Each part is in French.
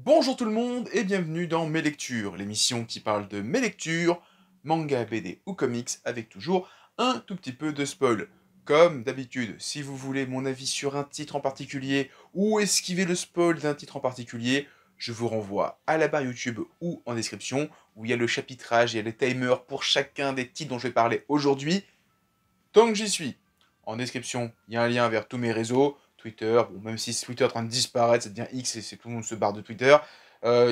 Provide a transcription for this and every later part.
Bonjour tout le monde et bienvenue dans Mes Lectures, l'émission qui parle de mes lectures, manga, BD ou comics, avec toujours un tout petit peu de spoil. Comme d'habitude, si vous voulez mon avis sur un titre en particulier ou esquiver le spoil d'un titre en particulier, je vous renvoie à la barre YouTube ou en description où il y a le chapitrage et les timers pour chacun des titres dont je vais parler aujourd'hui. Tant que j'y suis, en description, il y a un lien vers tous mes réseaux, Twitter, bon, même si Twitter est en train de disparaître, ça devient X et c'est tout le monde se barre de Twitter,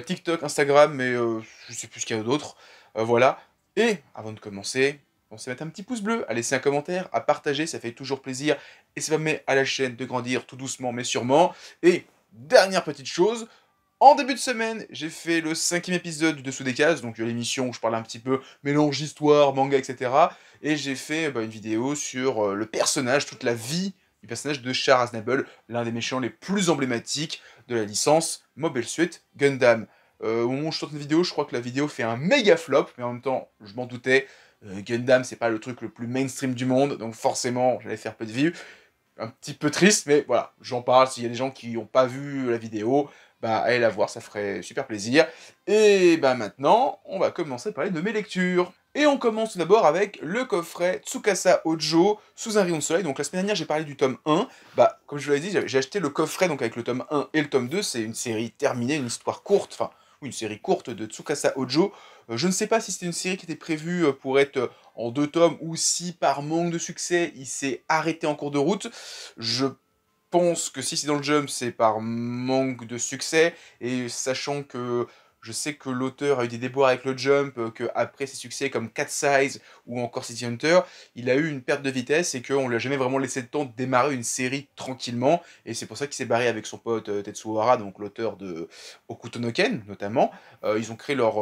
TikTok, Instagram, mais je sais plus ce qu'il y a d'autre, voilà. Et avant de commencer, pensez à mettre un petit pouce bleu, à laisser un commentaire, à partager, ça fait toujours plaisir, et ça permet à la chaîne de grandir tout doucement mais sûrement. Et dernière petite chose, en début de semaine, j'ai fait le 5e épisode du Dessous des Cases, donc l'émission où je parle un petit peu mélange histoire, manga, etc. Et j'ai fait une vidéo sur le personnage, toute la vie du personnage de Char Aznable, l'un des méchants les plus emblématiques de la licence Mobile Suit Gundam. Au moment où je tourne cette vidéo, je crois que la vidéo fait un méga flop, mais en même temps, je m'en doutais. Gundam, c'est pas le truc le plus mainstream du monde, donc forcément, j'allais faire peu de vues. Un petit peu triste, mais voilà, j'en parle. S'il y a des gens qui n'ont pas vu la vidéo, bah allez la voir, ça ferait super plaisir. Et bah maintenant, on va commencer à parler de mes lectures. Et on commence tout d'abord avec le coffret Tsukasa Ojo sous un rayon de soleil. Donc la semaine dernière, j'ai parlé du tome 1. Bah, comme je vous l'ai dit, j'ai acheté le coffret donc avec le tome 1 et le tome 2. C'est une série terminée, une histoire courte, enfin, oui, une série courte de Tsukasa Ojo. Je ne sais pas si c'était une série qui était prévue pour être en 2 tomes ou si par manque de succès, il s'est arrêté en cours de route. Je pense que si c'est dans le Jump, c'est par manque de succès, et sachant que je sais que l'auteur a eu des déboires avec le Jump, que après ses succès comme Cat Size ou encore City Hunter, il a eu une perte de vitesse et qu'on lui a jamais vraiment laissé le temps de démarrer une série tranquillement, et c'est pour ça qu'il s'est barré avec son pote Tetsuo Hara, donc l'auteur de Hokuto no Ken notamment. Ils ont créé leur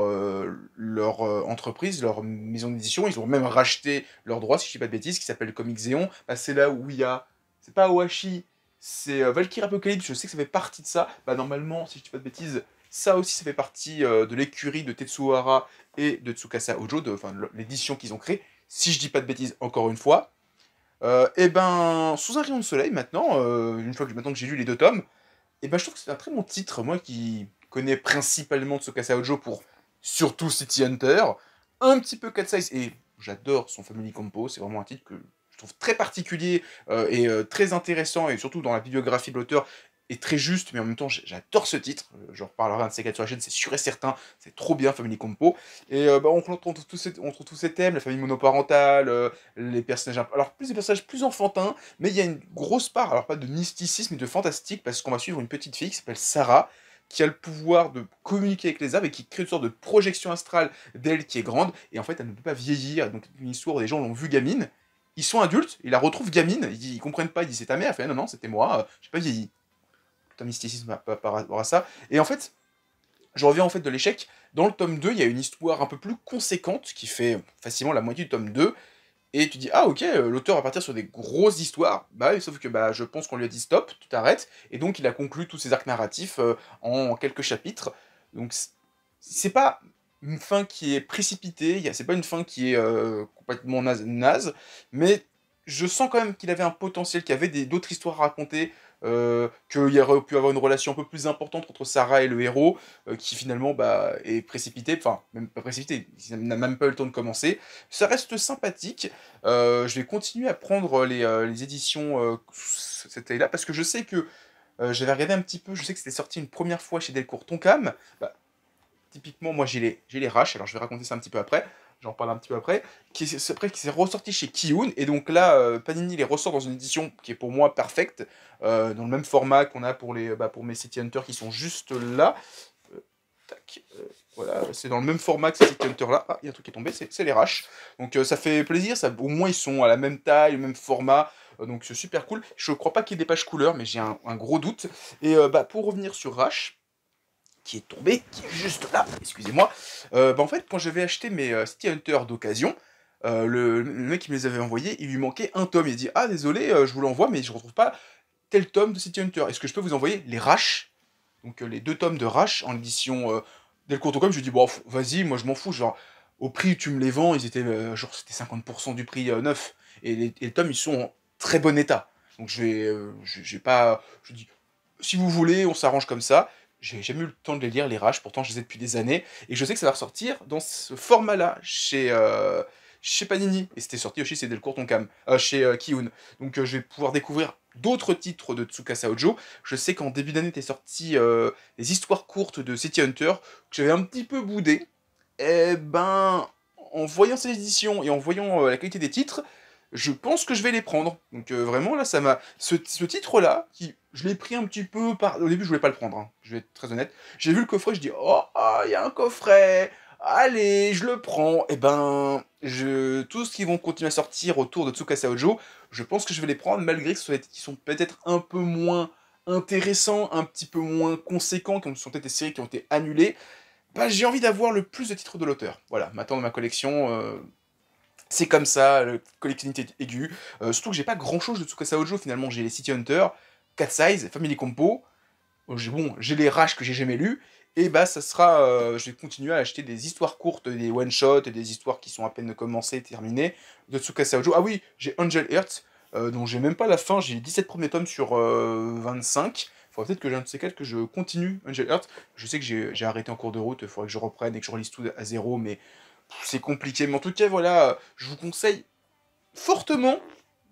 entreprise, leur maison d'édition, ils ont même racheté leurs droits, si je dis pas de bêtises, qui s'appelle Comic Zéon. Bah, c'est là où il y a, c'est pas Ohashi, c'est Valkyrie Apocalypse, je sais que ça fait partie de ça. Bah normalement, si je dis pas de bêtises, ça aussi ça fait partie de l'écurie de Tetsuo Hara et de Tsukasa Ojo, enfin de l'édition qu'ils ont créée. Si je dis pas de bêtises, encore une fois. Et ben, Sous un rayon de soleil, maintenant, maintenant que j'ai lu les 2 tomes, et ben je trouve que c'est un très bon titre. Moi qui connais principalement Tsukasa Ojo pour surtout City Hunter, un petit peu Cat Size, et j'adore son Family Compo, c'est vraiment un titre que je trouve très particulier et très intéressant, et surtout dans la bibliographie de l'auteur, est très juste, mais en même temps j'adore ce titre. J'en reparlerai un de ces quatre sur la chaîne, c'est sûr et certain, c'est trop bien Family Compo. Et bah, on trouve tous ces thèmes, la famille monoparentale, les personnages, alors plus des personnages plus enfantins, mais il y a une grosse part, alors pas de mysticisme, mais de fantastique, parce qu'on va suivre une petite fille qui s'appelle Sarah, qui a le pouvoir de communiquer avec les arbres et qui crée une sorte de projection astrale d'elle qui est grande, et en fait elle ne peut pas vieillir. Donc une histoire où des gens l'ont vue gamine, ils sont adultes, ils la retrouvent gamine, ils comprennent pas, ils disent c'est ta mère, elle fait non, non, c'était moi, j'ai pas vieilli. Tout un mysticisme par rapport à ça. Et en fait, je reviens en fait de l'échec. Dans le tome 2, il y a une histoire un peu plus conséquente qui fait facilement la moitié du tome 2. Et tu dis, ah ok, l'auteur va partir sur des grosses histoires. Bah oui, sauf que bah, je pense qu'on lui a dit stop, tout arrête. Et donc il a conclu tous ses arcs narratifs en quelques chapitres. Donc c'est pas une fin qui est précipitée, c'est pas une fin qui est complètement naze, mais je sens quand même qu'il avait un potentiel, qu'il y avait d'autres histoires à raconter, qu'il y aurait pu avoir une relation un peu plus importante entre Sarah et le héros, qui finalement bah, est précipité, enfin, même pas précipité, il n'a même pas eu le temps de commencer. Ça reste sympathique, je vais continuer à prendre les éditions cette année-là, parce que je sais que j'avais regardé un petit peu, je sais que c'était sorti une première fois chez Delcourt Tonkam. Bah, typiquement, moi j'ai les Rush, alors je vais raconter ça un petit peu après, j'en parle un petit peu après, après qui s'est ressorti chez Kiun, et donc là, Panini les ressort dans une édition qui est pour moi parfaite, dans le même format qu'on a pour mes City Hunter qui sont juste là. Euh, tac, voilà, c'est dans le même format que ces City Hunter là. Ah, il y a un truc qui est tombé, c'est les Rush. Donc ça fait plaisir, ça, au moins ils sont à la même taille, le même format, donc c'est super cool. Je crois pas qu'il y ait des pages couleurs, mais j'ai un gros doute. Et bah, pour revenir sur Rush, qui est tombé, qui est juste là, excusez-moi. Bah en fait, quand j'avais acheté mes City Hunter d'occasion, le mec qui me les avait envoyés, il lui manquait un tome. Il dit, ah désolé, je vous l'envoie, mais je retrouve pas tel tome de City Hunter. Est-ce que je peux vous envoyer les Rash, donc les 2 tomes de Rash en édition Delcourt Tocom? Je lui dis, bon, vas-y, moi je m'en fous, genre, au prix où tu me les vends, ils étaient, genre, c'était 50% du prix neuf. Et les tomes, ils sont en très bon état. Donc je vais pas, je dis, si vous voulez, on s'arrange comme ça. j'ai jamais eu le temps de les lire, les Rage, pourtant je les ai depuis des années, et je sais que ça va ressortir dans ce format-là, chez Panini, et c'était sorti aussi chez Delcourt Tonkam, chez Kiun. Donc je vais pouvoir découvrir d'autres titres de Tsukasa Ojo. Je sais qu'en début d'année étaient sorties les histoires courtes de City Hunter, que j'avais un petit peu boudé, et ben, en voyant ces éditions et en voyant la qualité des titres, je pense que je vais les prendre. Donc vraiment, là, ça m'a... Ce titre-là, je l'ai pris un petit peu par... Au début, je voulais pas le prendre, hein, je vais être très honnête. J'ai vu le coffret, je dis, oh, ah, il y a un coffret, allez, je le prends. Et ben, tout ce qui vont continuer à sortir autour de Tsukasa Ojo, je pense que je vais les prendre, malgré qu'ils sont peut-être un peu moins intéressants, un petit peu moins conséquents, comme ce sont peut-être des séries qui ont été annulées. Bah, j'ai envie d'avoir le plus de titres de l'auteur. Voilà, maintenant dans ma collection, c'est comme ça, collectivité aiguë. Surtout que j'ai pas grand chose de Tsukasa Ojo finalement. J'ai les City Hunter, Cat Size, Family Compo. J'ai les Rash que j'ai jamais lus. Et bah, ça sera. Je vais continuer à acheter des histoires courtes, des one-shots, et des histoires qui sont à peine commencées, terminées, de Tsukasa Ojo. Ah oui, j'ai Angel Heart, dont j'ai même pas la fin. J'ai 17 premiers tomes sur 25. Faudrait peut-être que j'ai un de ces quatre que je continue Angel Heart. Je sais que j'ai arrêté en cours de route. Il faudrait que je reprenne et que je relise tout à zéro, mais c'est compliqué. Mais en tout cas, voilà, je vous conseille fortement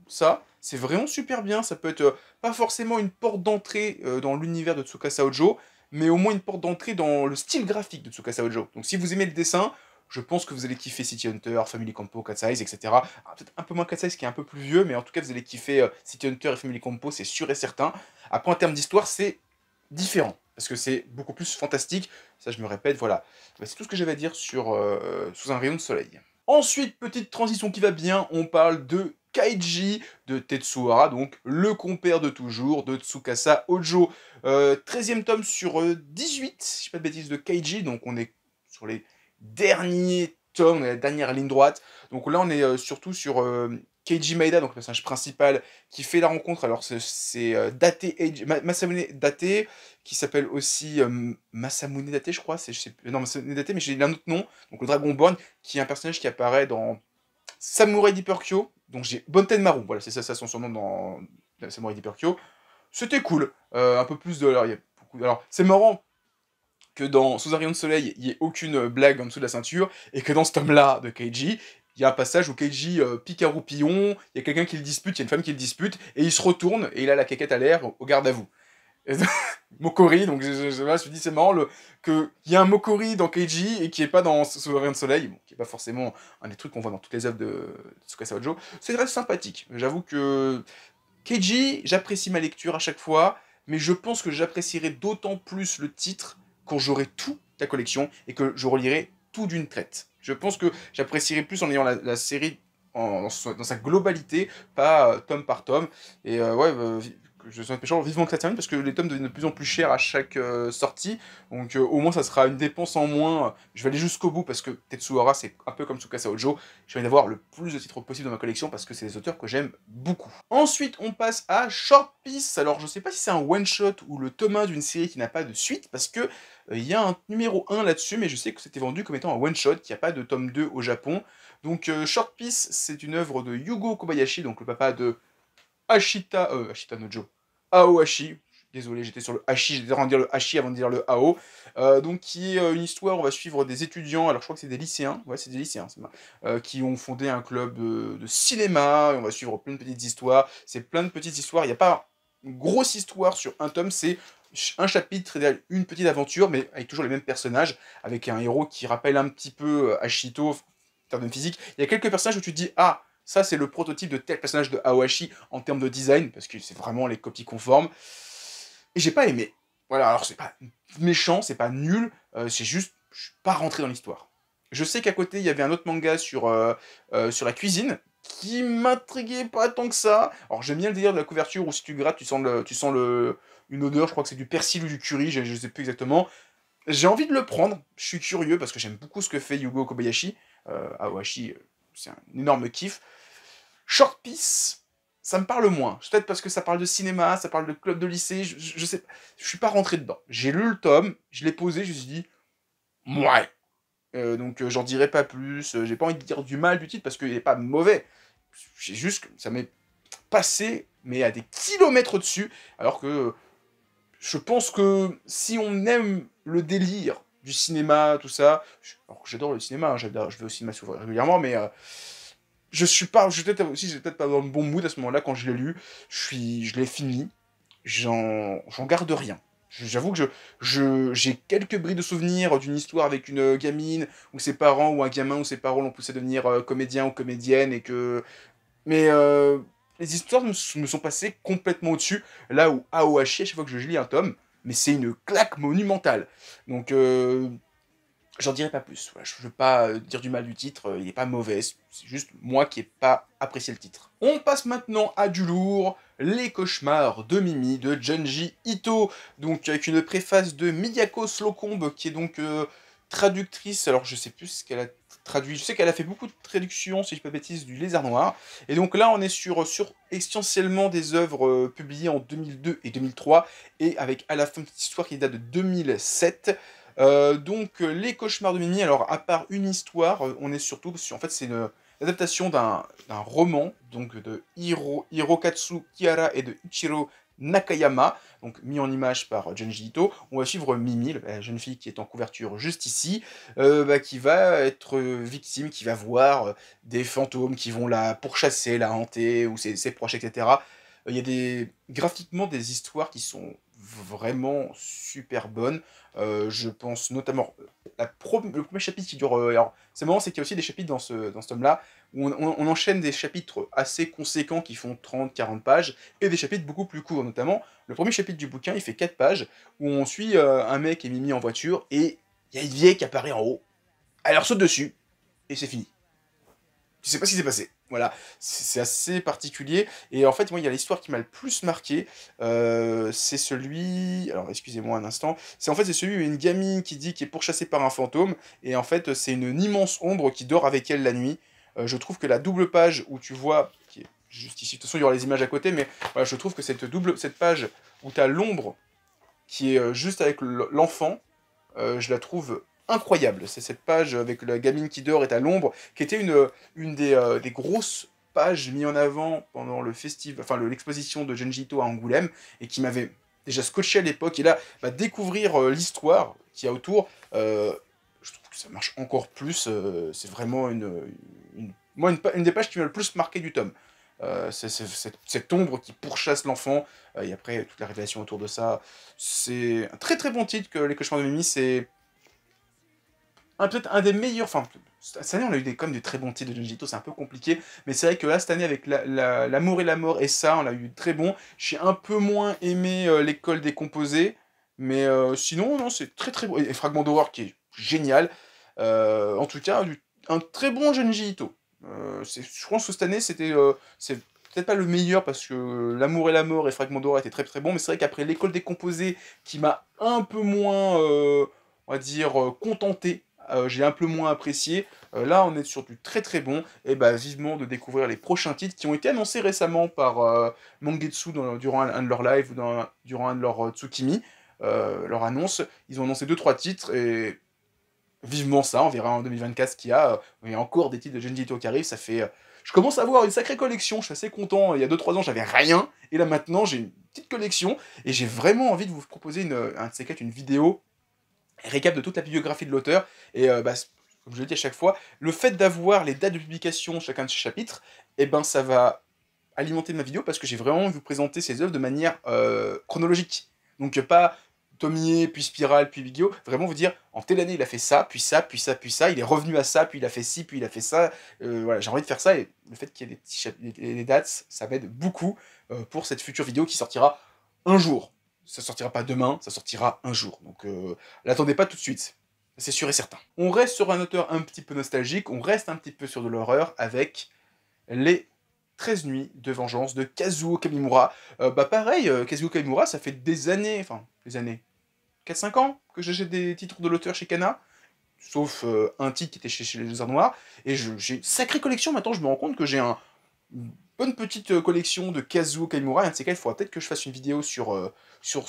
ça. C'est vraiment super bien. Ça peut être pas forcément une porte d'entrée dans l'univers de Tsukasa Ojo, mais au moins une porte d'entrée dans le style graphique de Tsukasa Ojo. Donc si vous aimez le dessin, je pense que vous allez kiffer City Hunter, Family Compo, Cat Size, etc. Ah, peut-être un peu moins Cat Size qui est un peu plus vieux, mais en tout cas vous allez kiffer City Hunter et Family Compo, c'est sûr et certain. Après en termes d'histoire, c'est différent, parce que c'est beaucoup plus fantastique, ça je me répète, voilà. Bah, c'est tout ce que j'avais à dire sur Sous un rayon de soleil. Ensuite, petite transition qui va bien, on parle de Kaiji de Tetsuhara, donc le compère de toujours de Tsukasa Ojo. 13e tome sur 18, si je dis pas de bêtises, de Kaiji, donc on est sur les derniers tomes, la dernière ligne droite. Donc là on est surtout sur Keiji Maeda, donc le personnage principal, qui fait la rencontre, alors c'est Masamune Date, qui s'appelle aussi Masamune Date, je crois, non, Masamune Date, mais j'ai un autre nom, donc le Dragonborn, qui est un personnage qui apparaît dans Samurai d'Hyperkyo, donc j'ai Bonten Maru, voilà, c'est ça son surnom dans Samurai d'Hyperkyo. C'était cool, un peu plus de... Alors, c'est marrant que dans Sous un rayon de soleil, il n'y ait aucune blague en dessous de la ceinture, et que dans ce tome-là de Keiji, il y a un passage où Keiji pique un roupillon, il y a quelqu'un qui le dispute, il y a une femme qui le dispute, et il se retourne, et il a la caquette à l'air au garde à vous. Mokori, donc je me suis dit c'est marrant qu'il y a un Mokori dans Keiji et qui est pas dans Sous un rayon de soleil, bon, qui est pas forcément un des trucs qu'on voit dans toutes les œuvres de Tsukasa Ojo. C'est très sympathique. J'avoue que Keiji, j'apprécie ma lecture à chaque fois, mais je pense que j'apprécierai d'autant plus le titre quand j'aurai toute la collection et que je relirai tout d'une traite. Je pense que j'apprécierai plus en ayant la série dans sa globalité, pas tome par tome. Et ouais, je suis impatient vivement que ça termine parce que les tomes deviennent de plus en plus chers à chaque sortie. Donc au moins ça sera une dépense en moins. Je vais aller jusqu'au bout parce que Tetsuhara c'est un peu comme Tsukasa Ojo. Je vais d'avoir le plus de titres possible dans ma collection parce que c'est des auteurs que j'aime beaucoup. Ensuite on passe à Short Piece. Alors je sais pas si c'est un one shot ou le tome 1 d'une série qui n'a pas de suite parce que il y a un numéro 1 là-dessus, mais je sais que c'était vendu comme étant un one shot, qu'il n'y a pas de tome 2 au Japon. Donc Short Piece c'est une œuvre de Yugo Kobayashi, donc le papa de Ashita Nojo. Aohashi, désolé, j'étais sur le Hashi, j'étais en train de dire le Hashi avant de dire le Ao, donc qui est une histoire, on va suivre des étudiants, alors je crois que c'est des lycéens, ouais c'est des lycéens, qui ont fondé un club de cinéma, et on va suivre plein de petites histoires, c'est plein de petites histoires, il n'y a pas une grosse histoire sur un tome, c'est un chapitre, une petite aventure, mais avec toujours les mêmes personnages, avec un héros qui rappelle un petit peu Ashito, en termes de physique, il y a quelques personnages où tu te dis, ah, ça, c'est le prototype de tel personnage de Aohashi en termes de design, parce que c'est vraiment les copies conformes. Et j'ai pas aimé. Voilà, alors c'est pas méchant, c'est pas nul, c'est juste, je suis pas rentré dans l'histoire. Je sais qu'à côté, il y avait un autre manga sur la cuisine, qui m'intriguait pas tant que ça. Alors j'aime bien le délire de la couverture, où si tu grattes, tu sens une odeur, je crois que c'est du persil ou du curry, je sais plus exactement. J'ai envie de le prendre, je suis curieux, parce que j'aime beaucoup ce que fait Yugo Kobayashi. Aohashi, c'est un énorme kiff. Short Piece, ça me parle moins. Peut-être parce que ça parle de cinéma, ça parle de club de lycée, je sais pas. Je suis pas rentré dedans. J'ai lu le tome, je l'ai posé, je me suis dit, ouais. Donc j'en dirai pas plus, j'ai pas envie de dire du mal du titre parce qu'il est pas mauvais. J'ai juste que ça m'est passé, mais à des kilomètres au-dessus, alors que je pense que si on aime le délire du cinéma, tout ça, alors que j'adore le cinéma, hein, je vais au cinéma souvent régulièrement, mais je suis pas, je vais peut-être aussi, j'ai peut-être pas dans le bon mood à ce moment-là quand je l'ai lu. Je l'ai fini, j'en garde rien. J'avoue que j'ai quelques bris de souvenirs d'une histoire avec une gamine, où ses parents, ou un gamin, où ses parents l'ont poussé à devenir comédien ou comédienne, et que... Mais les histoires me sont passées complètement au-dessus, là où Aohashi, à chaque fois que je lis un tome, mais c'est une claque monumentale. Donc, j'en dirai pas plus. Voilà, je veux pas dire du mal du titre, il est pas mauvais, c'est juste moi qui ai pas apprécié le titre. On passe maintenant à du lourd, Les cauchemars de Mimi de Junji Ito, donc avec une préface de Miyako Slocombe qui est donc traductrice, alors je sais plus ce qu'elle a traduit, je sais qu'elle a fait beaucoup de traductions, si je ne dis pas de bêtises, du Lézard Noir, et donc là on est sur essentiellement des œuvres publiées en 2002 et 2003, et avec à la fin une petite histoire qui date de 2007, les cauchemars de Mimi, alors à part une histoire, on est surtout, en fait c'est une adaptation d'un roman, donc de Hirokatsu Kihara et de Ichiro Nakayama, donc mis en image par Junji Ito. On va suivre Mimi, la jeune fille qui est en couverture juste ici, qui va être victime, qui va voir des fantômes qui vont la pourchasser, la hanter, ou ses proches, etc. Il y a graphiquement des histoires qui sont vraiment super bonnes. Je pense notamment le premier chapitre qui dure. Alors, c'est marrant, c'est qu'il y a aussi des chapitres dans ce tome-là où on enchaîne des chapitres assez conséquents qui font 30-40 pages et des chapitres beaucoup plus courts. Notamment, le premier chapitre du bouquin il fait 4 pages où on suit un mec et Mimi en voiture et il y a une vieille qui apparaît en haut. Elle leur saute dessus et c'est fini. Je sais pas ce qui s'est passé. Voilà, c'est assez particulier. Et en fait, moi, il y a l'histoire qui m'a le plus marqué. C'est celui. Alors, excusez-moi un instant. C'est celui où il y a une gamine qui dit qu'elle est pourchassée par un fantôme. Et en fait, c'est une immense ombre qui dort avec elle la nuit. Je trouve que la double page où tu vois. Qui est juste ici, de toute façon, il y aura les images à côté. Mais voilà, je trouve que cette page où tu as l'ombre qui est juste avec l'enfant, je la trouve incroyable. C'est cette page avec la gamine qui dort et à l'ombre, qui était une des grosses pages mises en avant pendant le festival, enfin l'exposition de Junji Ito à Angoulême, et qui m'avait déjà scotché à l'époque. Et là, découvrir l'histoire qu'il y a autour, je trouve que ça marche encore plus. C'est vraiment une des pages qui m'a le plus marqué du tome. C'est cette ombre qui pourchasse l'enfant, et après toute la révélation autour de ça. C'est un très très bon titre que Les Cauchemars de Mimi, c'est peut-être un des meilleurs. Enfin, cette année on a eu quand même des très bons titres de Junji Ito, c'est un peu compliqué, mais c'est vrai que là cette année avec L'amour et la mort et ça, on a eu très bon. J'ai un peu moins aimé L'école des composés, mais sinon, non, c'est très très bon. Et Fragment d'horreur qui est génial. En tout cas, un très bon Junji Ito. Je pense que cette année, c'est peut-être pas le meilleur parce que L'amour et la mort et Fragment d'horreur étaient très très bons, mais c'est vrai qu'après L'école des composés, qui m'a un peu moins, on va dire, contenté, j'ai un peu moins apprécié. Là, on est sur du très très bon, et vivement de découvrir les prochains titres qui ont été annoncés récemment par Mangetsu durant un de leurs lives ou durant un de leurs Tsukimi, leur annonce. Ils ont annoncé deux trois titres, et vivement ça, on verra en 2024 ce qu'il y a. Il y a encore des titres de Junji Ito qui arrivent, ça fait... je commence à avoir une sacrée collection, je suis assez content. Il y a 2-3 ans, j'avais rien, et là maintenant, j'ai une petite collection, et j'ai vraiment envie de vous proposer un de ces quatre, une vidéo récap de toute la biographie de l'auteur, et comme je le dis à chaque fois, le fait d'avoir les dates de publication de chacun de ces chapitres, ça va alimenter ma vidéo parce que j'ai vraiment envie de vous présenter ces œuvres de manière chronologique. Donc pas Tomie, puis Spirale, puis Bigio, vraiment vous dire, en telle année il a fait ça, puis ça, puis ça, puis ça, il est revenu à ça, puis il a fait ci, puis il a fait ça, voilà, j'ai envie de faire ça, et le fait qu'il y ait des dates, ça m'aide beaucoup pour cette future vidéo qui sortira un jour. Ça sortira pas demain, ça sortira un jour, donc l'attendez pas tout de suite, c'est sûr et certain. On reste sur un auteur un petit peu nostalgique, on reste un petit peu sur de l'horreur avec les 13 nuits de vengeance de Kazuo Kamimura. Pareil, Kazuo Kamimura, ça fait des années, 4-5 ans que j'achète des titres de l'auteur chez Kana, sauf un titre qui était chez les Lézards Noirs, et j'ai une sacrée collection. Maintenant je me rends compte que j'ai une bonne petite collection de Kazuo Kamimura, et un de ces cas, il faudra peut-être que je fasse une vidéo sur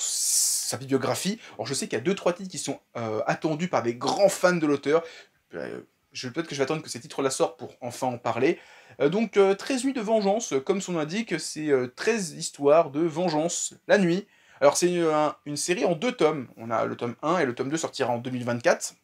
sa bibliographie. Alors je sais qu'il y a 2-3 titres qui sont attendus par des grands fans de l'auteur, peut-être que je vais attendre que ces titres-là sortent pour enfin en parler. 13 nuits de vengeance, comme son nom l'indique, c'est 13 histoires de vengeance la nuit. Alors c'est une série en 2 tomes. On a le tome 1 et le tome 2 sortira en 2024.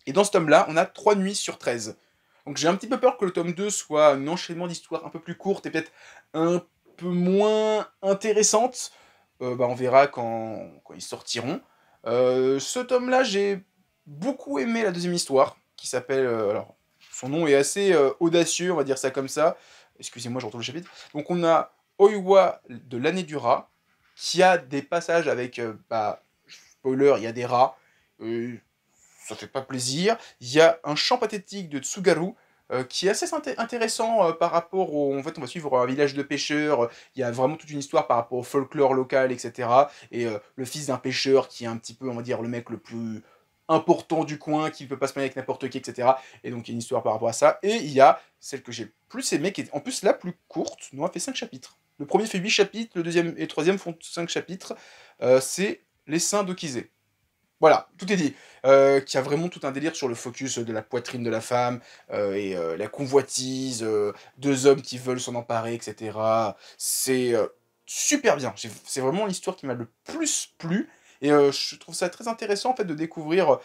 Et dans ce tome-là, on a 3 nuits sur 13. Donc j'ai un petit peu peur que le tome 2 soit un enchaînement d'histoires un peu plus courtes et peut-être un peu moins intéressantes. On verra quand ils sortiront. Ce tome-là, j'ai beaucoup aimé la deuxième histoire, qui s'appelle... alors, son nom est assez audacieux, on va dire ça comme ça. Excusez-moi, je retrouve le chapitre. Donc on a Oiwa de l'année du rat, qui a des passages avec... spoiler, il y a des rats. Ça fait pas plaisir. Il y a un chant pathétique de Tsugaru, qui est assez intéressant par rapport au... En fait, on va suivre un village de pêcheurs. Il y a vraiment toute une histoire par rapport au folklore local, etc. Et le fils d'un pêcheur qui est un petit peu, on va dire, le mec le plus important du coin, qui ne peut pas se marier avec n'importe qui, etc. Et donc, il y a une histoire par rapport à ça. Et il y a celle que j'ai plus aimée, qui est en plus la plus courte. Nous, on a fait 5 chapitres. Le premier fait 8 chapitres, le deuxième et le troisième font 5 chapitres. C'est Les seins de Kizé. Voilà, tout est dit. Qui a vraiment tout un délire sur le focus de la poitrine de la femme, et la convoitise, 2 hommes qui veulent s'en emparer, etc. C'est super bien. C'est vraiment l'histoire qui m'a le plus plu. Et je trouve ça très intéressant en fait de découvrir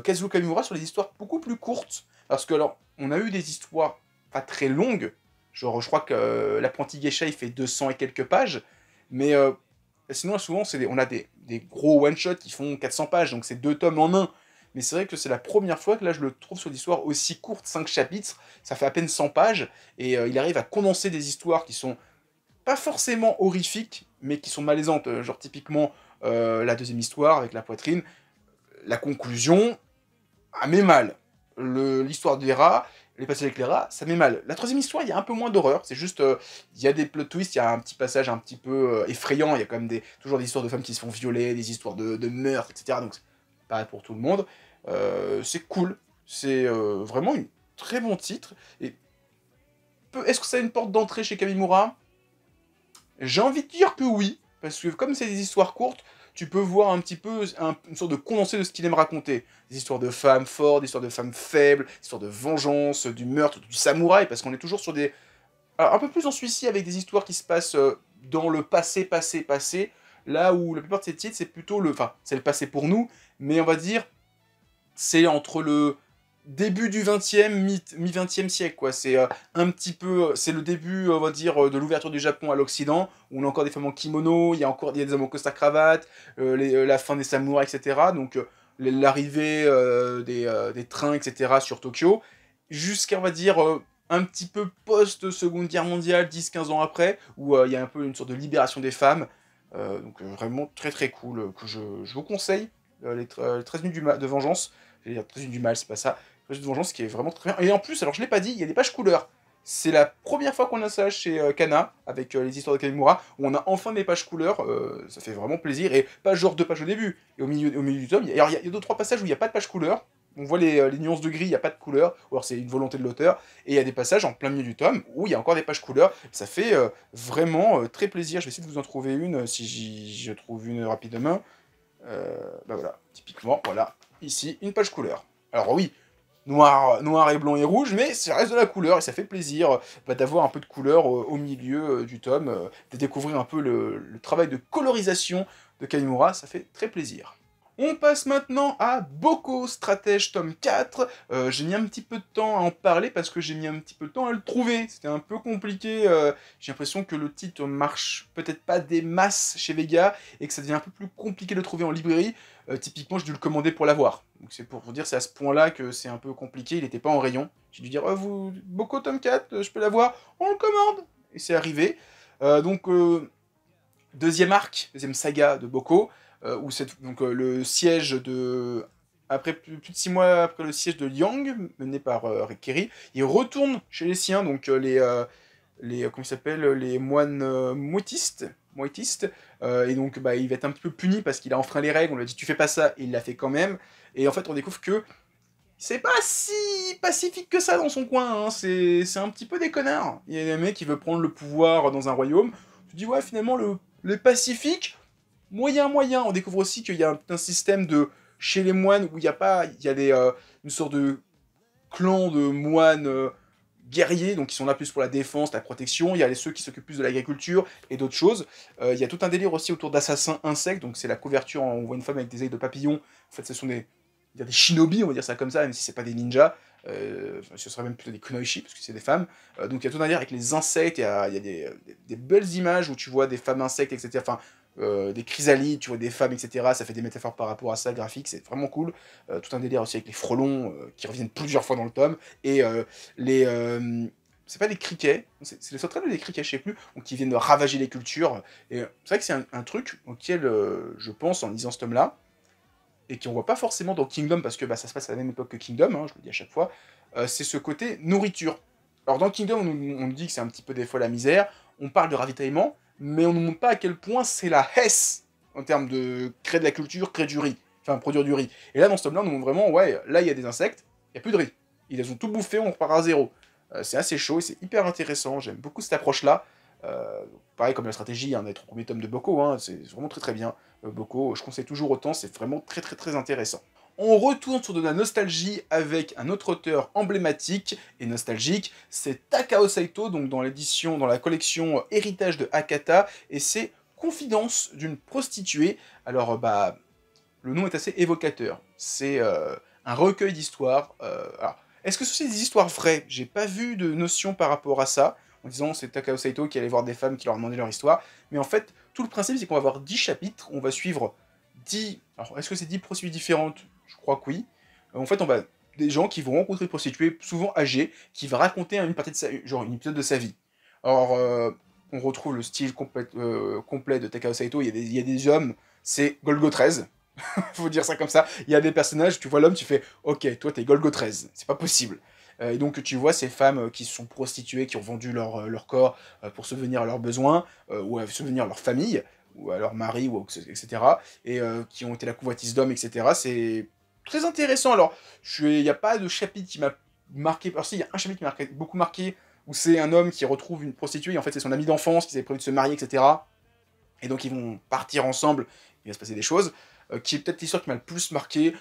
Kazuo Kamimura sur des histoires beaucoup plus courtes. Parce que alors, on a eu des histoires pas très longues. Genre, je crois que l'apprenti geisha il fait 200 et quelques pages. Mais sinon, souvent, on a des gros one-shots qui font 400 pages, donc c'est 2 tomes en un. Mais c'est vrai que c'est la première fois que là, je le trouve sur des histoires aussi courtes, 5 chapitres, ça fait à peine 100 pages, et il arrive à condenser des histoires qui sont pas forcément horrifiques, mais qui sont malaisantes. Genre, typiquement, la deuxième histoire avec la poitrine, la conclusion, ah, met mal. L'histoire des rats, les passages avec les rats, ça met mal. La troisième histoire, il y a un peu moins d'horreur, c'est juste, il y a des plot twists, il y a un petit passage un petit peu effrayant, il y a quand même toujours des histoires de femmes qui se font violer, des histoires de meurtres, etc. Donc c'est pas pour tout le monde. C'est cool, c'est vraiment un très bon titre. Et est-ce que ça a une porte d'entrée chez Kamimura? J'ai envie de dire que oui, parce que comme c'est des histoires courtes, tu peux voir un petit peu une sorte de condensé de ce qu'il aime raconter. Des histoires de femmes fortes, des histoires de femmes faibles, des histoires de vengeance, du meurtre, du samouraï, parce qu'on est toujours sur des... Alors, un peu plus en celui-ci avec des histoires qui se passent dans le passé, passé, là où la plupart de ces titres, c'est plutôt le... Enfin, c'est le passé pour nous, mais on va dire, c'est entre le début du 20e, mi-20e siècle, quoi. C'est un petit peu... C'est le début, on va dire, de l'ouverture du Japon à l'Occident, où on a encore des femmes en kimono, il y a des hommes en costard-cravate, la fin des samouraïs, etc. Donc, l'arrivée des trains, etc. sur Tokyo, jusqu'à, on va dire, un petit peu post-Seconde Guerre mondiale, 10-15 ans après, où il y a un peu une sorte de libération des femmes. Donc, vraiment très très cool, que je vous conseille, les 13 nuits de vengeance. J'allais dire 13 nuits du mal, c'est pas ça. 13 nuits de vengeance, qui est vraiment très bien. Et en plus, alors je l'ai pas dit, il y a des pages couleurs. C'est la première fois qu'on a ça chez Kana, avec les histoires de Kamimura, où on a enfin des pages couleurs, ça fait vraiment plaisir, et pas genre 2 pages au début, et au milieu du tome, il y a 2-3 passages où il n'y a pas de page couleur, on voit les nuances de gris, il n'y a pas de couleur, ou alors c'est une volonté de l'auteur, et il y a des passages en plein milieu du tome, où il y a encore des pages couleurs, ça fait vraiment très plaisir. Je vais essayer de vous en trouver une, si je trouve une rapidement. Voilà, typiquement, voilà, ici, une page couleur. Alors oui, noir et blanc et rouge, mais ça reste de la couleur, et ça fait plaisir d'avoir un peu de couleur au milieu du tome, de découvrir un peu le travail de colorisation de Kamimura, ça fait très plaisir. On passe maintenant à Boko Stratège tome 4. J'ai mis un petit peu de temps à en parler parce que j'ai mis un petit peu de temps à le trouver. C'était un peu compliqué. J'ai l'impression que le titre marche peut-être pas des masses chez Vega et que ça devient un peu plus compliqué de le trouver en librairie. Typiquement, j'ai dû le commander pour l'avoir. Donc c'est pour vous dire, c'est à ce point-là que c'est un peu compliqué. Il n'était pas en rayon. J'ai dû dire, Boko tome 4, je peux l'avoir? On le commande. Et c'est arrivé. Deuxième arc, deuxième saga de Boko. Où c'est donc le siège de... Après plus de 6 mois après le siège de Liang, mené par Keri, il retourne chez les siens, donc comment ils s'appellent, les moines moitistes, et donc il va être un petit peu puni parce qu'il a enfreint les règles, on lui a dit tu fais pas ça, et il l'a fait quand même, et en fait on découvre que c'est pas si pacifique que ça dans son coin, hein. C'est un petit peu des connards. Il y a des mecs qui veulent prendre le pouvoir dans un royaume, tu te dis ouais finalement le Pacifique, moyen. On découvre aussi qu'il y a un système de... Chez les moines, où il y a pas... Il y a une sorte de clan de moines guerriers, donc qui sont là plus pour la défense, la protection. Il y a ceux qui s'occupent plus de l'agriculture et d'autres choses. Il y a tout un délire aussi autour d'assassins insectes, donc c'est la couverture, on voit une femme avec des ailes de papillon. En fait, ce sont des shinobi, on va dire ça comme ça, même si c'est pas des ninjas. Ce serait même plutôt des kunoichi, parce que c'est des femmes. Donc il y a tout un délire avec les insectes, il y a des belles images où tu vois des femmes insectes, etc. Enfin, des chrysalides, tu vois des femmes, etc. Ça fait des métaphores par rapport à ça, graphique, c'est vraiment cool. Tout un délire aussi avec les frelons, qui reviennent plusieurs fois dans le tome. Et les... c'est pas des criquets, c'est les sauterelles ou des criquets, je sais plus, donc qui viennent ravager les cultures. Et c'est vrai que c'est un truc auquel je pense en lisant ce tome-là, et qu'on voit pas forcément dans Kingdom, parce que bah, ça se passe à la même époque que Kingdom, hein, je le dis à chaque fois, c'est ce côté nourriture. Alors dans Kingdom, on nous dit que c'est un petit peu des fois la misère, on parle de ravitaillement, mais on nous montre pas à quel point c'est la hesse en termes de créer de la culture, créer du riz, enfin produire du riz. Et là, dans ce tome-là, on nous montre vraiment, ouais, là il y a des insectes, il n'y a plus de riz. Ils ont tout bouffé, on repart à zéro. C'est assez chaud et c'est hyper intéressant, j'aime beaucoup cette approche-là. Pareil comme la stratégie, hein, d'être au premier tome de Boko, hein, c'est vraiment très très bien. Boko, je conseille toujours autant, c'est vraiment très très très intéressant. On retourne sur de la nostalgie avec un autre auteur emblématique et nostalgique, c'est Takao Saito, donc dans l'édition, dans la collection Héritage de Hakata, et c'est Confidence d'une prostituée. Alors bah, le nom est assez évocateur, c'est un recueil d'histoires. Alors, est-ce que ce sont des histoires vraies? J'ai pas vu de notion par rapport à ça, en disant c'est Takao Saito qui allait voir des femmes qui leur demandaient leur histoire, mais en fait, tout le principe c'est qu'on va avoir 10 chapitres, on va suivre 10... Alors, est-ce que c'est 10 prostituées différentes? Je crois que oui. En fait, on va... Des gens qui vont rencontrer une prostituée, souvent âgée, qui va raconter une partie de sa... genre une épisode de sa vie. Alors, on retrouve le style complet de Takao Saito, il y a des hommes, c'est Golgo 13, faut dire ça comme ça. Il y a des personnages, tu vois l'homme, tu fais « Ok, toi t'es Golgo 13, c'est pas possible ». Et donc tu vois ces femmes qui se sont prostituées, qui ont vendu leur corps pour subvenir à leurs besoins, ou à subvenir à leur famille, ou à leur mari, ou, etc. Et qui ont été la convoitise d'hommes, etc. C'est très intéressant. Alors, il n'y a pas de chapitre qui m'a marqué. Alors si, il y a un chapitre qui m'a beaucoup marqué, où c'est un homme qui retrouve une prostituée, et en fait c'est son ami d'enfance, qui avait prévu de se marier, etc. Et donc ils vont partir ensemble, il va se passer des choses. Qui est peut-être l'histoire qui m'a le plus marqué.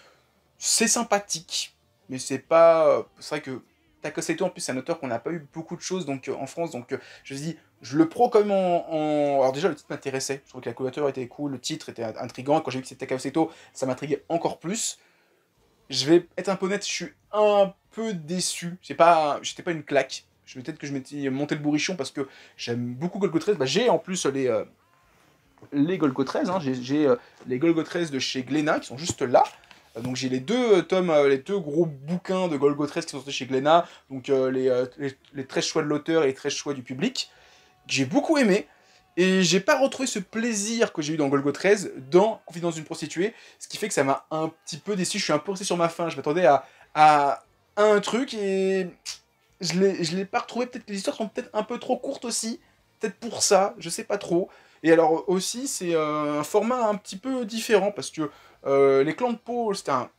C'est sympathique, mais c'est pas... C'est vrai que Takao Saito, en plus, c'est un auteur qu'on n'a pas eu beaucoup de choses donc, en France, donc je me suis dit, je le prends comme Alors déjà, le titre m'intéressait, je trouvais que la couverture était cool, le titre était intriguant, et quand j'ai vu que c'était Takao Saito, ça m'intriguait encore plus. Je vais être un peu honnête, je suis un peu déçu, j'étais pas une claque. Peut-être que je m'étais monté le bourrichon parce que j'aime beaucoup Golgo 13, bah, j'ai en plus les Golgo 13, hein. J'ai les Golgo 13 de chez Glénat qui sont juste là. Donc j'ai les deux tomes, les deux gros bouquins de Golgo 13 qui sont sortis chez Glénat, donc les 13 choix de l'auteur et les 13 choix du public, que j'ai beaucoup aimé, et j'ai pas retrouvé ce plaisir que j'ai eu dans Golgo 13 dans Confidence d'une prostituée, ce qui fait que ça m'a un petit peu déçu, je suis un peu resté sur ma faim, je m'attendais à un truc, et je l'ai pas retrouvé, peut-être que les histoires sont peut-être un peu trop courtes aussi, peut-être pour ça, je sais pas trop. Et alors aussi, c'est un format un petit peu différent, parce que les clans de peau, c'était un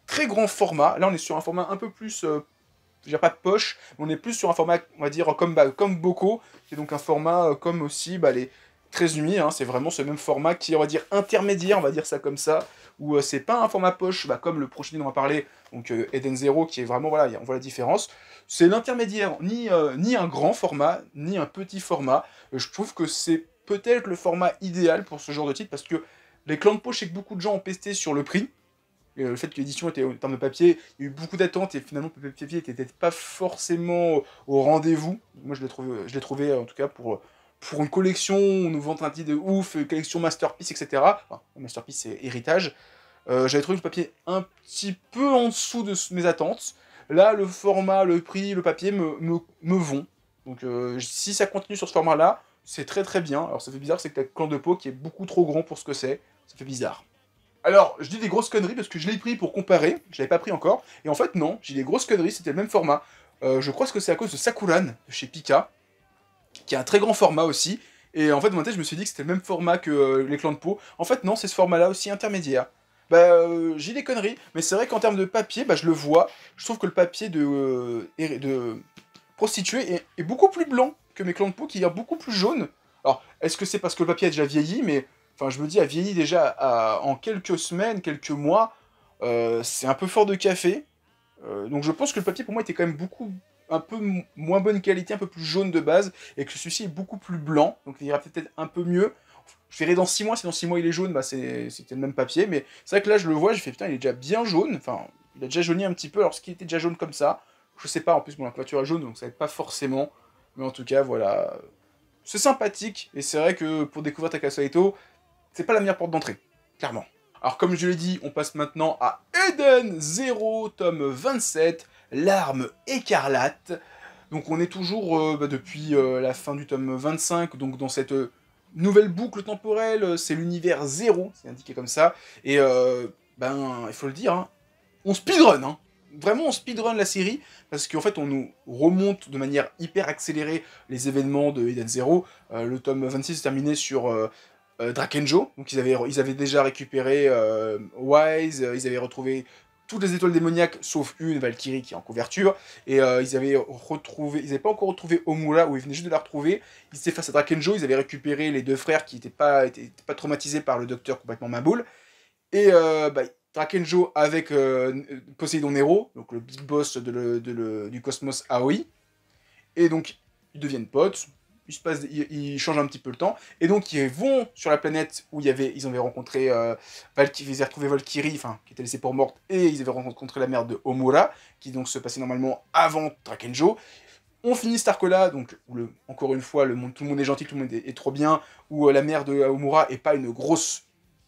très grand format. Là, on est sur un format un peu plus, je dirais pas poche, mais on est plus sur un format, on va dire, comme Boko, qui est donc un format comme aussi les 13 nuits, hein, c'est vraiment ce même format qui est, on va dire, intermédiaire, on va dire ça comme ça, où c'est pas un format poche, comme le prochain dont on va parler, donc Eden Zero, qui est vraiment, voilà, on voit la différence. C'est l'intermédiaire, ni un grand format, ni un petit format. Je trouve que c'est peut-être le format idéal pour ce genre de titre, parce que les clans de poche, c'est que beaucoup de gens ont pesté sur le prix, et le fait que l'édition était en termes de papier, il y a eu beaucoup d'attentes, et finalement le papier était peut-être pas forcément au rendez-vous. Moi je l'ai trouvé en tout cas pour une collection, on nous vend un titre de ouf, collection Masterpiece, etc. Enfin, Masterpiece c'est héritage. J'avais trouvé le papier un petit peu en dessous de mes attentes. Là, le format, le prix, le papier me vont. Donc si ça continue sur ce format-là, c'est très très bien. Alors ça fait bizarre, c'est que le clan de peau qui est beaucoup trop grand pour ce que c'est. Ça fait bizarre. Alors, je dis des grosses conneries parce que je l'ai pris pour comparer, je l'avais pas pris encore, et en fait non, j'ai des grosses conneries, c'était le même format. Je crois que c'est à cause de Sakuran, de chez Pika, qui a un très grand format aussi, et en fait dans ma tête je me suis dit que c'était le même format que les clans de peau. En fait non, c'est ce format-là aussi intermédiaire. J'ai des conneries, mais c'est vrai qu'en termes de papier, je le vois, je trouve que le papier de prostituée est beaucoup plus blanc que mes clans de peau, qui est beaucoup plus jaune. Alors, est-ce que c'est parce que le papier a déjà vieilli, mais... Enfin, je me dis, a vieilli déjà en quelques semaines, quelques mois, c'est un peu fort de café. Donc je pense que le papier, pour moi, était quand même un peu moins bonne qualité, un peu plus jaune de base, et que celui-ci est beaucoup plus blanc, donc il ira peut-être un peu mieux. Je verrai dans 6 mois, si dans 6 mois il est jaune, bah c'était le même papier, mais c'est vrai que là je le vois, je fais putain, il est déjà bien jaune, enfin, il a déjà jauni un petit peu, alors ce qui était déjà jaune comme ça, je sais pas, en plus, bon, la couverture est jaune, donc ça aide pas forcément, mais en tout cas, voilà, c'est sympathique, et c'est vrai que pour découvrir Takasaito, c'est pas la meilleure porte d'entrée, clairement. Alors comme je l'ai dit, on passe maintenant à Eden Zero, tome 27, l'arme écarlate. Donc on est toujours depuis la fin du tome 25, donc dans cette nouvelle boucle temporelle, c'est l'univers 0, c'est indiqué comme ça, et ben, il faut le dire, hein, on speedrun, hein. Vraiment, on speedrun la série, parce qu'en fait, on nous remonte de manière hyper accélérée les événements de Eden Zero. Le tome 26 est terminé sur Drakenjo, donc ils avaient déjà récupéré Wise, ils avaient retrouvé toutes les étoiles démoniaques, sauf une, Valkyrie, qui est en couverture, et ils avaient pas encore retrouvé Omura, où ils venaient juste de la retrouver, ils étaient face à Drakenjo, ils avaient récupéré les deux frères qui étaient pas traumatisés par le docteur complètement maboule, et bah, Drakenjo avec Poséidon Nero, donc le big boss du cosmos Aoi. Et donc, ils deviennent potes, ils changent un petit peu le temps, et donc ils vont sur la planète où ils avaient rencontré Valkyrie, ils avaient retrouvé Valkyrie, enfin, qui était laissée pour morte, et ils avaient rencontré la mère de Homura, qui donc se passait normalement avant Drakenjo. On finit cet arc-là, donc, où encore une fois, tout le monde est gentil, tout le monde est trop bien, où la mère de Homura est pas une grosse,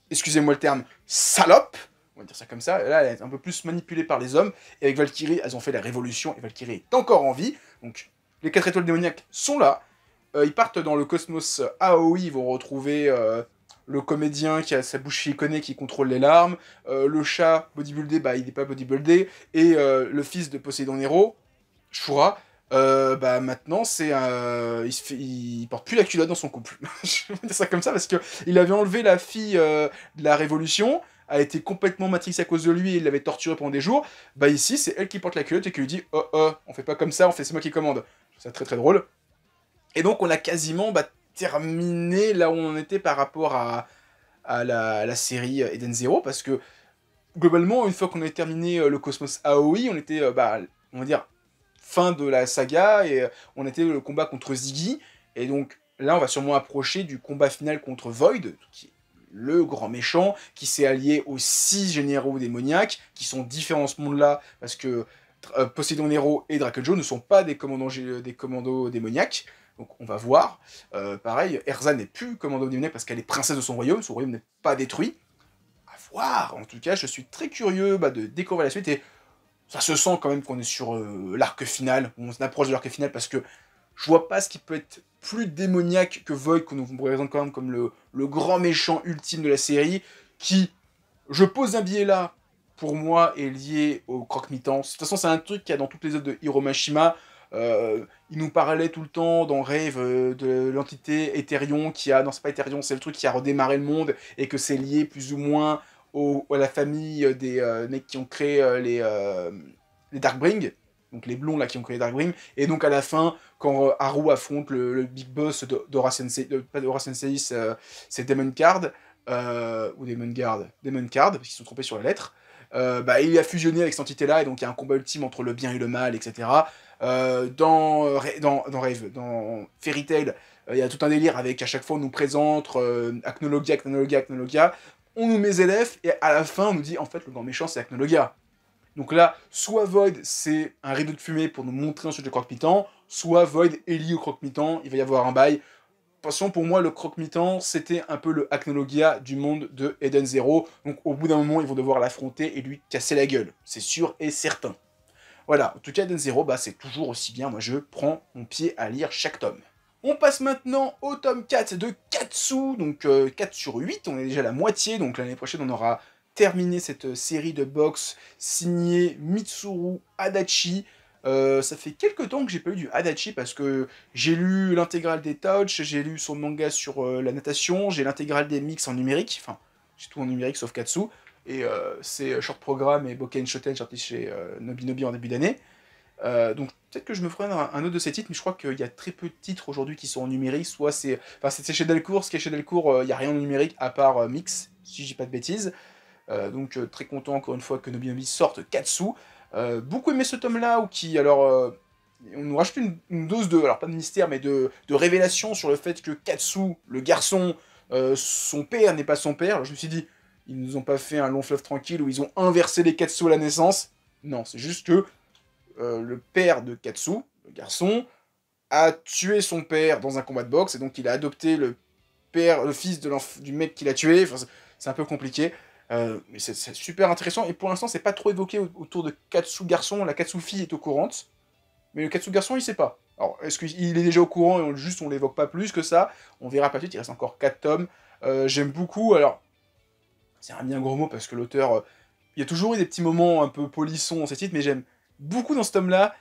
excusez-moi le terme, salope, on va dire ça comme ça, là elle est un peu plus manipulée par les hommes, et avec Valkyrie, elles ont fait la révolution, et Valkyrie est encore en vie, donc les 4 étoiles démoniaques sont là, ils partent dans le cosmos Aoi, ils vont retrouver le comédien qui a sa bouche chiconée qui contrôle les larmes, le chat bodybuildé, bah il n'est pas bodybuildé, et le fils de Poséidon Nero, Shura, bah maintenant il porte plus la culotte dans son couple. Je vais dire ça comme ça parce que il avait enlevé la fille de la Révolution, a été complètement matrixée à cause de lui et il l'avait torturée pendant des jours. Bah ici c'est elle qui porte la culotte et qui lui dit oh on fait pas comme ça, c'est moi qui commande. Je trouve ça très très drôle. Et donc on a quasiment terminé là où on était par rapport à la série Eden Zero parce que globalement une fois qu'on avait terminé le Cosmos Aoi, on était on va dire fin de la saga, et on était le combat contre Ziggy, et donc là on va sûrement approcher du combat final contre Void, qui est le grand méchant, qui s'est allié aux 6 généraux démoniaques, qui sont différents dans ce monde-là, parce que Poséidon Nero et Drakenjo ne sont pas des commandos démoniaques, donc on va voir. Pareil, Erza n'est plus commando démoniaque parce qu'elle est princesse de son royaume n'est pas détruit. À voir, en tout cas, je suis très curieux de découvrir la suite, et ça se sent quand même qu'on est sur l'arc final, on approche de l'arc final, parce que je vois pas ce qui peut être plus démoniaque que Void, qu'on nous présente quand même comme le grand méchant ultime de la série, qui, je pose un billet là, pour moi, est lié au croque-mitaine. De toute façon, c'est un truc qu'il y a dans toutes les œuvres de Hiro Mashima. Il nous parlait tout le temps dans Rave de l'entité Etherion qui a... Non, c'est pas Etherion, c'est le truc qui a redémarré le monde, et que c'est lié plus ou moins à la famille des mecs qui ont créé les Darkbring, donc les blonds là qui ont créé Darkbring, et donc à la fin, quand Haru affronte le big boss d'Aura Sensei, pas d'Aura Sensei, c'est Demon Card, ou Demon Card, parce qu'ils se sont trompés sur la lettre, il a fusionné avec cette entité-là, et donc il y a un combat ultime entre le bien et le mal, etc. Dans Rave, dans Fairy Tail, il y a tout un délire avec, à chaque fois on nous présente Acnologia, on nous met Zelef, et à la fin on nous dit en fait le grand méchant c'est Acnologia. Donc là, soit Void c'est un rideau de fumée pour nous montrer ensuite le croque-mitaine, soit Void est lié au croque-mitaine, il va y avoir un bail. De toute façon, pour moi, le croque-mitaine, c'était un peu le Acnologia du monde de Eden Zero. Donc au bout d'un moment, ils vont devoir l'affronter et lui casser la gueule. C'est sûr et certain. Voilà, en tout cas, Eden Zero, c'est toujours aussi bien. Moi, je prends mon pied à lire chaque tome. On passe maintenant au tome 4 de Katsu, donc 4 sur 8, on est déjà à la moitié, donc l'année prochaine on aura terminé cette série de box signée Mitsuru Adachi. Ça fait quelques temps que j'ai pas lu du Adachi parce que j'ai lu l'intégrale des Touch, j'ai lu son manga sur la natation, j'ai l'intégrale des mix en numérique, enfin j'ai tout en numérique sauf Katsu, et c'est Short Programme et Boken Shoten sorti chez Nobinobi en début d'année. Donc peut-être que je me ferai un autre de ces titres, mais je crois qu'il y a très peu de titres aujourd'hui qui sont en numérique, soit c'est... Enfin c'est chez Delcourt, ce qui est chez Delcourt, il n'y a rien en numérique à part Mix, si je dis pas de bêtises. Donc très content encore une fois que Nobinobi sorte Katsu. Beaucoup aimé ce tome-là, ou qui, alors... on nous rajoute une dose de, alors pas de mystère, mais de révélation sur le fait que Katsu, le garçon, son père n'est pas son père. Alors je me suis dit, ils nous ont pas fait un long fleuve tranquille où ils ont inversé les Katsu à la naissance. Non, c'est juste que le père de Katsu, le garçon, a tué son père dans un combat de boxe, et donc il a adopté le fils du mec qu'il a tué. Enfin, c'est un peu compliqué. Mais c'est super intéressant, et pour l'instant c'est pas trop évoqué autour de Katsu garçon. La Katsu fille est au courant, mais le Katsu garçon il sait pas. Alors est-ce qu'il est déjà au courant et on l'évoque pas plus que ça? On verra pas tout de suite, il reste encore 4 tomes. J'aime beaucoup, alors c'est un bien gros mot parce que l'auteur, il y a toujours eu des petits moments un peu polissons dans ces titres, mais j'aime beaucoup dans ce tome-là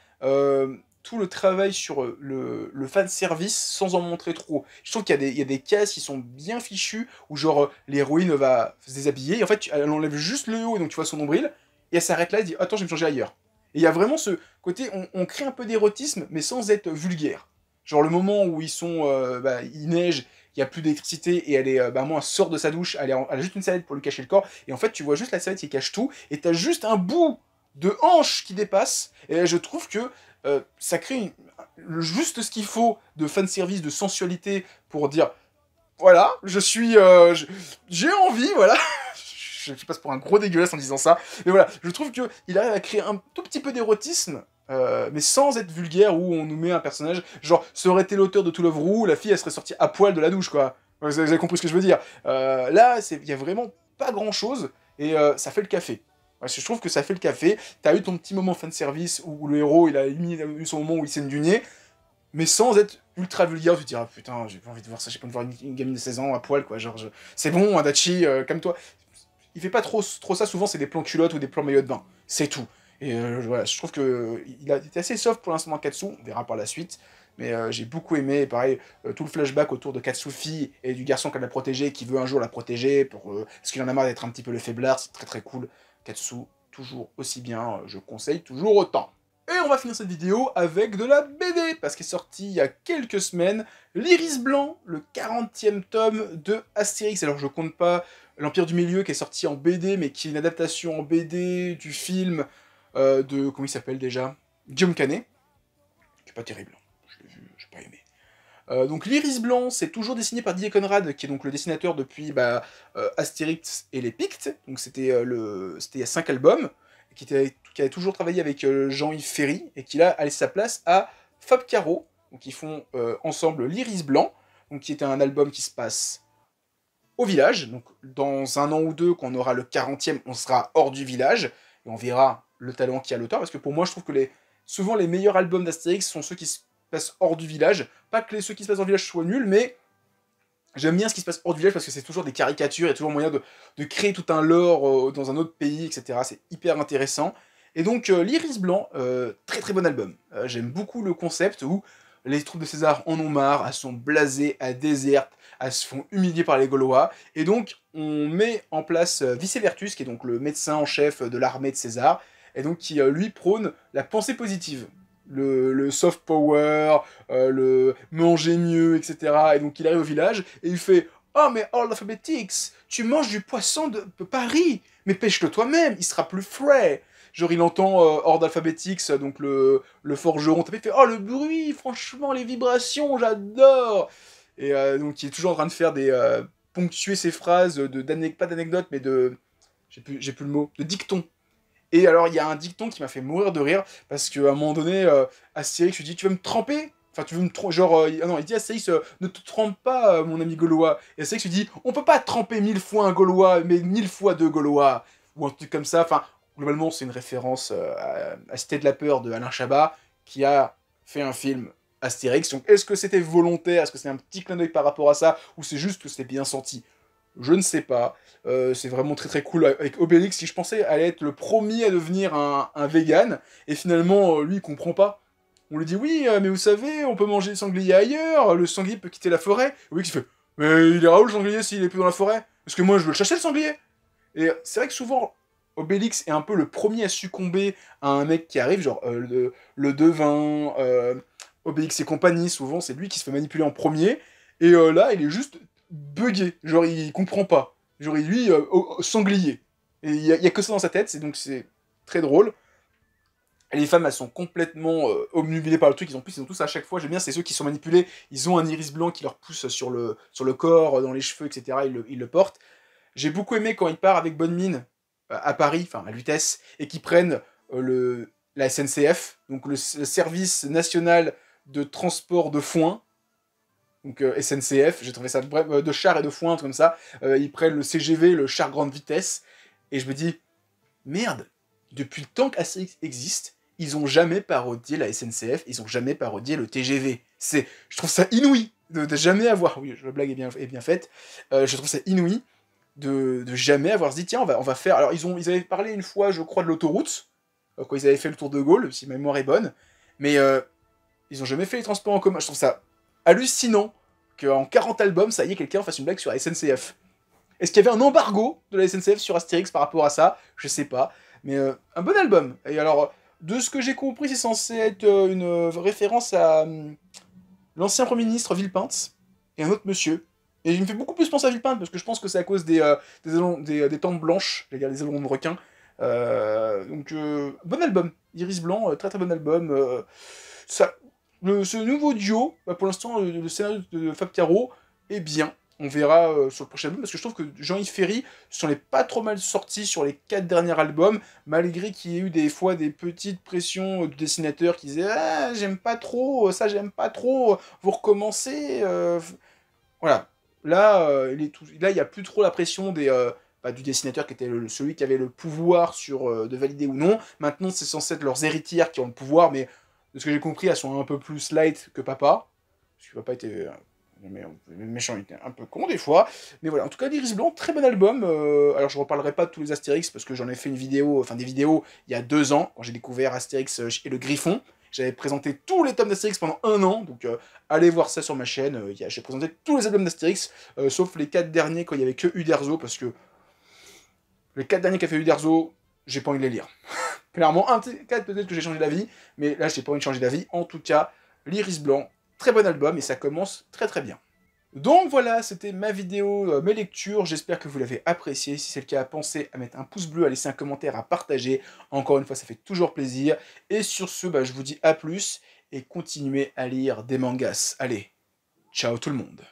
tout le travail sur le fanservice sans en montrer trop. Je trouve qu'il y a des cases qui sont bien fichues, où genre l'héroïne va se déshabiller, et en fait elle enlève juste le haut, et donc tu vois son nombril, et elle s'arrête là et dit attends, je vais me changer ailleurs. Et il y a vraiment ce côté, on crée un peu d'érotisme, mais sans être vulgaire. Genre le moment où il neige, il n'y a plus d'électricité, et elle sort de sa douche, elle a juste une serviette pour lui cacher le corps, et en fait tu vois juste la serviette qui cache tout, et t'as juste un bout de hanche qui dépasse, et je trouve que ça crée juste ce qu'il faut de fanservice, de sensualité, pour dire, voilà, j'ai envie, voilà. Je passe pour un gros dégueulasse en disant ça, mais voilà, je trouve qu'il arrive à créer un tout petit peu d'érotisme, mais sans être vulgaire, où on nous met un personnage, genre, ça aurait été l'auteur de To Love Ru, la fille, elle serait sortie à poil de la douche, quoi. Vous avez compris ce que je veux dire. Là, il y a vraiment pas grand-chose, et ça fait le café. Je trouve que ça fait le café. T'as eu ton petit moment fanservice où le héros, il a eu son moment où il saigne du nez, mais sans être ultra vulgaire. Tu te dis, ah putain, j'ai pas envie de voir ça, j'ai pas envie de voir une gamine de 16 ans à poil, quoi. Genre, c'est bon, Adachi, calme-toi. Il fait pas trop ça, souvent c'est des plans culottes ou des plans maillot de bain. C'est tout. Et voilà, je trouve que il a été assez soft pour l'instant dans Katsu, on verra par la suite. Mais j'ai beaucoup aimé, et pareil, tout le flashback autour de Katsufi et du garçon qu'elle a protégé, qui veut un jour la protéger, parce qu'il en a marre d'être un petit peu le faiblard, c'est très très cool. Katsu, toujours aussi bien, je conseille toujours autant. Et on va finir cette vidéo avec de la BD, parce qu'est sorti il y a quelques semaines, l'Iris Blanc, le 40e tome de Astérix. Alors je compte pas l'Empire du Milieu qui est sorti en BD, mais qui est une adaptation en BD du film de, comment il s'appelle déjà, Guillaume Canet, qui est pas terrible, je l'ai vu, j'ai pas aimé. Donc l'Iris Blanc, c'est toujours dessiné par Didier Conrad, qui est donc le dessinateur depuis Astérix et les Pictes. Donc c'était il y a 5 albums, qui avait toujours travaillé avec Jean-Yves Ferry, et qui là a laissé sa place à Fab Caro. Donc ils font ensemble l'Iris Blanc, donc qui était un album qui se passe au village. Donc dans un an ou deux, quand on aura le 40e, on sera hors du village, et on verra le talent qu'il y a l'auteur, parce que pour moi je trouve que souvent les meilleurs albums d'Astérix sont ceux qui se passent hors du village. Pas que ceux qui se passent dans le village soient nuls, mais j'aime bien ce qui se passe hors du village parce que c'est toujours des caricatures, il y a toujours moyen de créer tout un lore dans un autre pays, etc. C'est hyper intéressant. Et donc l'Iris Blanc, très très bon album. J'aime beaucoup le concept où les troupes de César en ont marre, elles sont blasées, elles désertent, elles se font humilier par les Gaulois, et donc on met en place Vicevertus, qui est donc le médecin en chef de l'armée de César, et donc qui lui prône la pensée positive. Le soft power, le manger mieux, etc. Et donc il arrive au village et il fait oh mais All Alphabetics, tu manges du poisson de Paris, mais pêche-le toi-même, il sera plus frais. Genre il entend Horde Alphabetics, donc le forgeron taper, il fait oh le bruit, franchement les vibrations, j'adore. Et donc il est toujours en train de faire ponctuer ses phrases pas d'anecdotes, mais j'ai plus le mot, de dictons. Et alors, il y a un dicton qui m'a fait mourir de rire, parce qu'à un moment donné, Astérix lui dit « Tu veux me tremper ?» Enfin, tu veux me tremper... Genre, non, il dit à Astérix « Ne te trempe pas, mon ami Gaulois. » Et Astérix lui dit « On peut pas tremper 1000 fois un Gaulois, mais 1000 fois deux Gaulois. » Ou un truc comme ça. Enfin, globalement, c'est une référence à Cité de la Peur de Alain Chabat, qui a fait un film Astérix. Donc, est-ce que c'était volontaire? Est-ce que c'est un petit clin d'œil par rapport à ça? Ou c'est juste que c'était bien senti? Je ne sais pas. C'est vraiment très très cool avec Obélix, qui je pensais allait être le premier à devenir un vegan, et finalement lui il comprend pas. On lui dit oui, mais vous savez, on peut manger le sanglier ailleurs, le sanglier peut quitter la forêt. Obélix il fait mais il ira où le sanglier s'il est plus dans la forêt? Parce que moi je veux le chasser le sanglier. Et c'est vrai que souvent Obélix est un peu le premier à succomber à un mec qui arrive, genre le devin, Obélix et compagnie, souvent c'est lui qui se fait manipuler en premier, et là il est juste buggé, genre il comprend pas. Genre lui, sanglier. Et il y a que ça dans sa tête, donc c'est très drôle. Les femmes, elles sont complètement obnubilées par le truc. Ils ont tous à chaque fois, j'aime bien, c'est ceux qui sont manipulés. Ils ont un iris blanc qui leur pousse sur le corps, dans les cheveux, etc. Ils le portent. J'ai beaucoup aimé quand il part avec bonne mine à Paris, enfin à Lutèce, et qu'ils prennent la SNCF, donc le service national de transport de foin, donc SNCF, j'ai trouvé ça de char et de foin, comme ça. Ils prennent le CGV, le char grande vitesse, et je me dis, merde, depuis le temps qu'Astérix existe, ils ont jamais parodié la SNCF, ils ont jamais parodié le TGV. Je trouve ça inouï de jamais avoir, oui, la blague est bien faite, je trouve ça inouï de jamais avoir dit, tiens, on va faire, alors ils avaient parlé une fois, je crois, de l'autoroute, quand ils avaient fait le tour de Gaulle, si ma mémoire est bonne, mais ils ont jamais fait les transports en commun. Je trouve ça hallucinant qu'en 40 albums, ça y est, quelqu'un fasse une blague sur la SNCF. Est-ce qu'il y avait un embargo de la SNCF sur Astérix par rapport à ça? Je sais pas. Mais un bon album. Et alors, de ce que j'ai compris, c'est censé être une référence à l'ancien Premier ministre Villepinte et un autre monsieur. Et il me fait beaucoup plus penser à Villepinte, parce que je pense que c'est à cause des tempes blanches, j'allais dire des ailerons de requin. Bon album. Iris Blanc, très très bon album. Ce nouveau duo, bah, pour l'instant, le scénario de Fab Caro est bien. On verra sur le prochain album, parce que je trouve que Jean-Yves Ferry s'en est pas trop mal sorti sur les 4 derniers albums, malgré qu'il y ait eu des fois des petites pressions du dessinateur qui disaient ah, j'aime pas trop, ça j'aime pas trop, vous recommencez. Voilà. Là, là, il n'y a plus trop la pression du dessinateur qui était celui qui avait le pouvoir de valider ou non. Maintenant, c'est censé être leurs héritières qui ont le pouvoir, mais de ce que j'ai compris, elles sont un peu plus light que papa. Parce que papa était méchant, il était un peu con des fois. Mais voilà, en tout cas, l'Iris Blanc, très bon album. Alors, je ne reparlerai pas de tous les Astérix, parce que j'en ai fait des vidéos, il y a 2 ans, quand j'ai découvert Astérix et le Griffon. J'avais présenté tous les tomes d'Astérix pendant 1 an, donc allez voir ça sur ma chaîne. J'ai présenté tous les albums d'Astérix, sauf les 4 derniers quand il n'y avait que Uderzo, parce que les 4 derniers qu'a fait Uderzo, j'ai pas envie de les lire. Clairement, un de 4 peut-être que j'ai changé d'avis, mais là j'ai pas envie de changer d'avis. En tout cas, l'Iris Blanc, très bon album, et ça commence très très bien. Donc voilà, c'était ma vidéo, mes lectures, j'espère que vous l'avez apprécié. Si c'est le cas, pensez à mettre un pouce bleu, à laisser un commentaire, à partager. Encore une fois, ça fait toujours plaisir. Et sur ce, je vous dis à plus, et continuez à lire des mangas. Allez, ciao tout le monde.